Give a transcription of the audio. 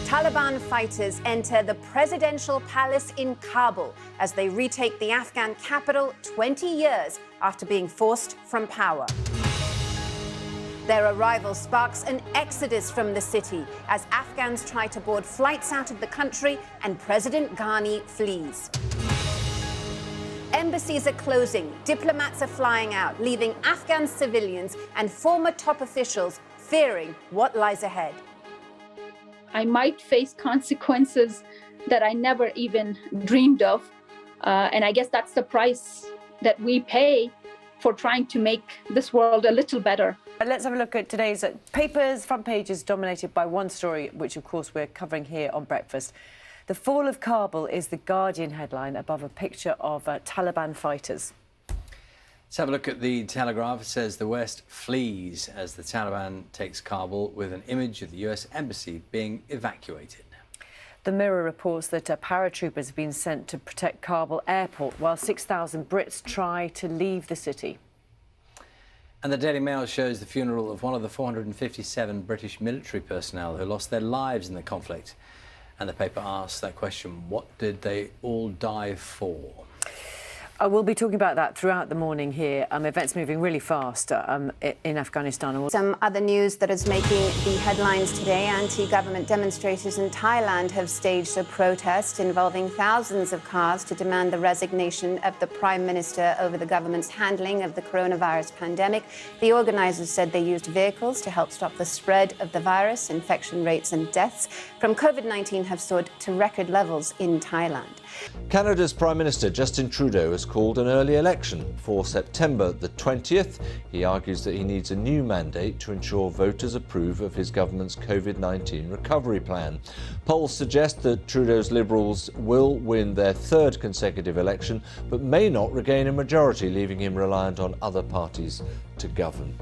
Taliban fighters enter the presidential palace in Kabul as they retake the Afghan capital 20 years after being forced from power. Their arrival sparks an exodus from the city as Afghans try to board flights out of the country and President Ghani flees. Embassies are closing, diplomats are flying out, leaving Afghan civilians and former top officials fearing what lies ahead. I might face consequences that I never even dreamed of. And I guess that's the price that we pay for trying to make this world a little better. Let's have a look at today's papers. Front page is dominated by one story, which, of course, we're covering here on Breakfast. The fall of Kabul is the Guardian headline above a picture of Taliban fighters. Let's have a look at the Telegraph. It says the West flees as the Taliban takes Kabul, with an image of the US Embassy being evacuated. The Mirror reports that paratroopers have been sent to protect Kabul airport while 6,000 Brits try to leave the city. And the Daily Mail shows the funeral of one of the 457 British military personnel who lost their lives in the conflict. And the paper asks that question: what did they all die for? We'll be talking about that throughout the morning here. Events moving really fast in Afghanistan. Some other news that is making the headlines today: anti-government demonstrators in Thailand have staged a protest involving thousands of cars to demand the resignation of the Prime Minister over the government's handling of the coronavirus pandemic. The organisers said they used vehicles to help stop the spread of the virus. Infection rates and deaths from COVID-19 have soared to record levels in Thailand. Canada's Prime Minister Justin Trudeau has called an early election for September the 20th. He argues that he needs a new mandate to ensure voters approve of his government's COVID-19 recovery plan. Polls suggest that Trudeau's Liberals will win their third consecutive election, but may not regain a majority, leaving him reliant on other parties to govern.